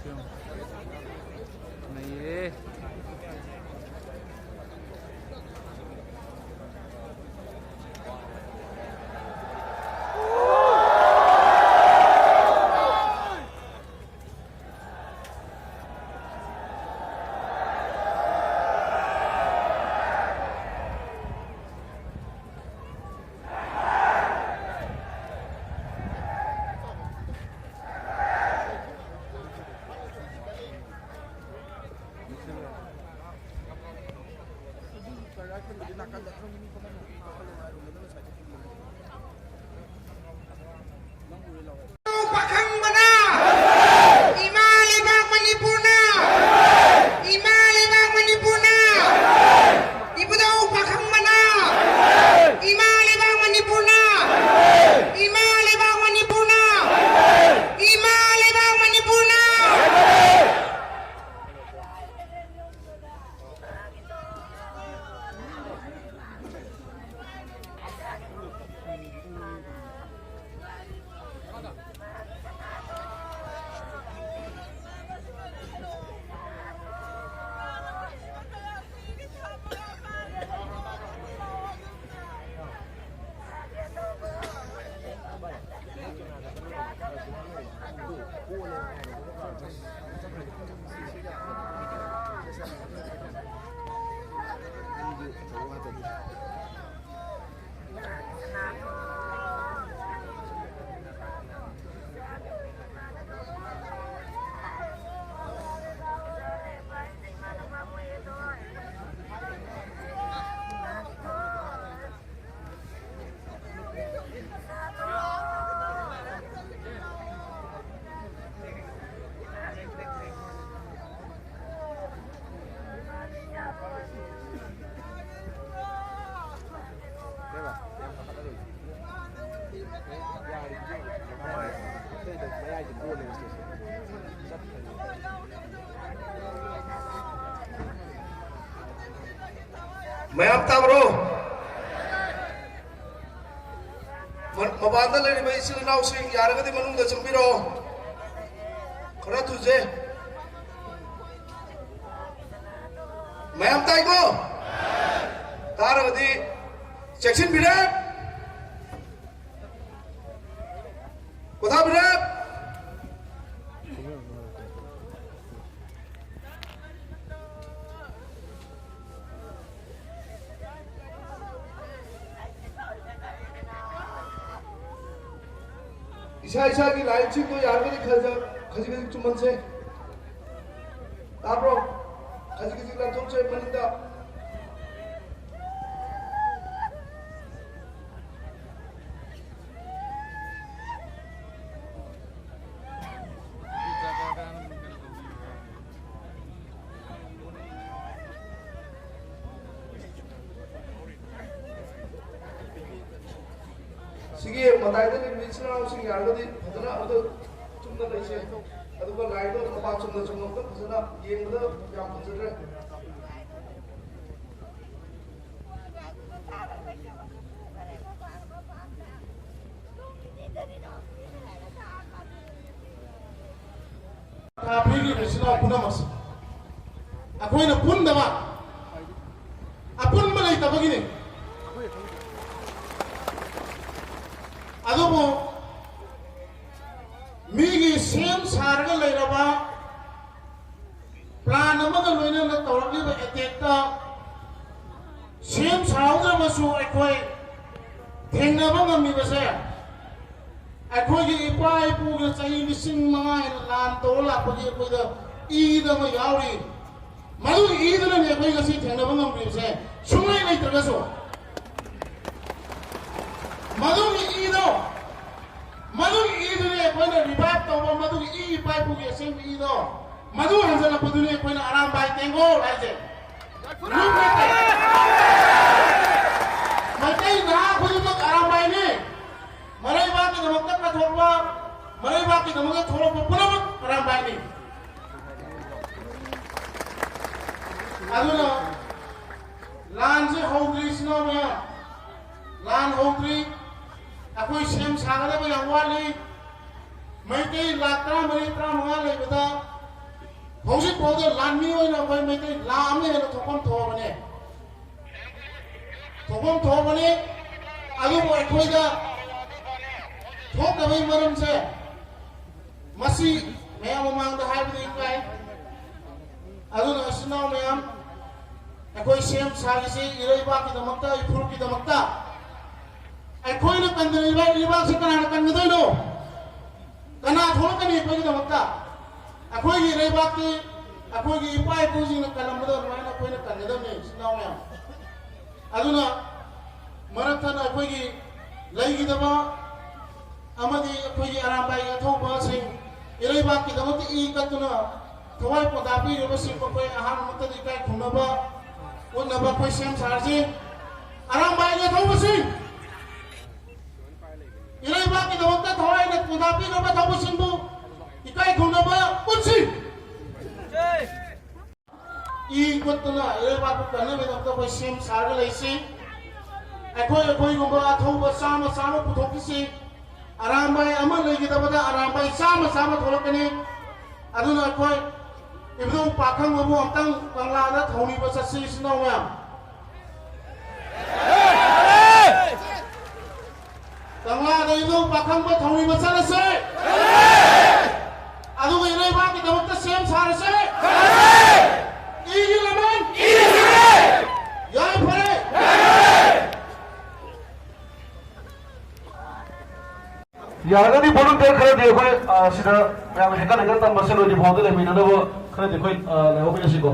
नहीं मैं अब ताबरो मबांदा लेने इसिल नाउ सिंग यारगदि मनुंग द चंपिरो खरा तुझे मैं अब ताइको तारगदि सेक्शन बिराट कोथा बिराट इसा की लाइन ची तो यार के खजी चुमन से ताब्रो खजी लाथों से मनिंदा सिगी मताइदे निर्मिचना सिंग यारगदि फजना अदो चुमना लैसे अदुगा लाइटो मपा चुमना चुमना फजना येंगदा याम फजरे तापीगी मिसना पुनमस अखोइना पुनदमा अपुन मलै तबगिने अदुबो मीगी सेम सारगा लैरबा प्लान अमगा लोइना तौरगिबा अटैकता सेम साउद्रबसु अखोइ थेंगनबा ngamiबसे अखोइगी इपा इपुगे चाहि लिसिंग मंगा हेन लान तौर लापगी अखोइदा ईदमा याउरी मदु ईदना ने अखोइ गसी थेंगनबा ngamiबसे सुंगै लैत्रगसु मधुगी ईदो ने कोई रिवाइव तौबा मधुगी ई पाइपुगी असेंग ईदो मधु हंसला पुदुने कोई आराम बाई तेंगो लाइसे मते ना खुद मक आराम बाई ने मरे बा के नमक का थोरवा मरे बा के नमक थोरवा पुनः आराम बाई ने अदुना लान से होग्री स्नो में लान होग्री अखोई सेम सागले में यवाली मैते लात्रा मरित्रा मंगा ले बता hꯧji powder lanmi oina koi maitai lam ne hena thokam thobane adu boy koi da thok da bai maram se masi mayam mang da hai bi kai adu na sinau mayam akoi sem sagi se iroi ba ki damakta ifur ki damakta akoi na kandani ba iba se kana kandai no kana thokani koi damakta akoi gi iroi ba ki akoi gi ipai ko jing na kalam da mai na koi na kandai ne sinau mayam adu na marathana akoi gi lai gi daba amadi akoi gi aram bai ga thok ba sing iroi ba ki damakta I katuna thawai podapi ro sing ko koi aham mata di kai khunaba unaba koi sem sarji aram bai ga thok ba sing iroi ba ki damakta thawai na podapi ro ba thok ba sing bu ikai khunaba utsi I katuna iroi ba ko kana me damakta koi sem sarga lai sing akoi gumba thawba sama puthok si aram bai ama lai gi dabada aram bai sama tholakani aduna akoi ibnu pakhang babu amtang bangla da thawni ba sasi sinau mayam bangla da ibnu pakhang ba thawni ba salase adu gi rei ba ki damakta sem sarase igi laman yai phare यागदी volunteer खरे दे कोई सिदा मैं हेका लगा तम बसलो जी बहुत ले मिनन वो खरे दे कोई लेहो पे सिको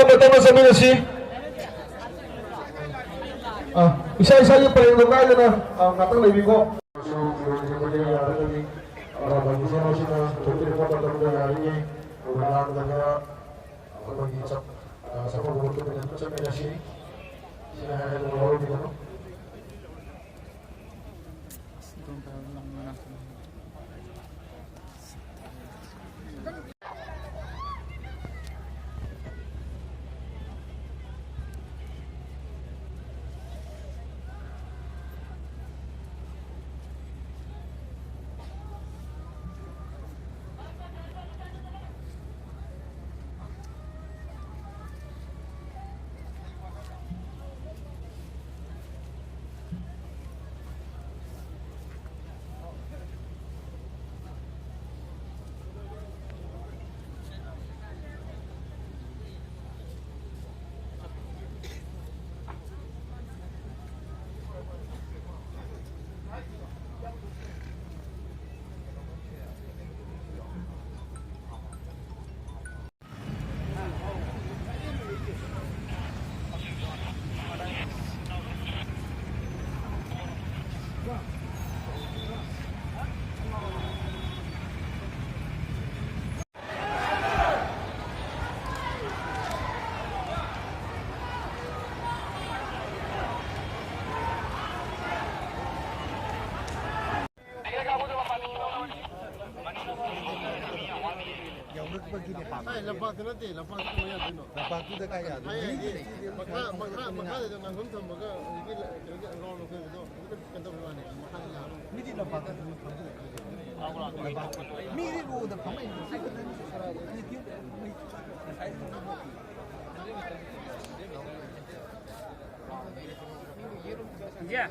मैं तब समय सी isa yung paling lokal na katang naibigo. So, yung yari kami, bagi sa mga sina, tuloy na patang na yari niya, wala na nga, mag-iisap, sa pagbuto na ito sa mga sini, sinahayan ng mga hindi ko. Lampak tu nanti, lampak tu mana tu? Lampak tu dah kaya. Maka itu nanggung tu, maka ini orang lokal itu, itu kental mana? Maka ni. Mesti lampak tu. Mesti bu dah pernah. Yeah.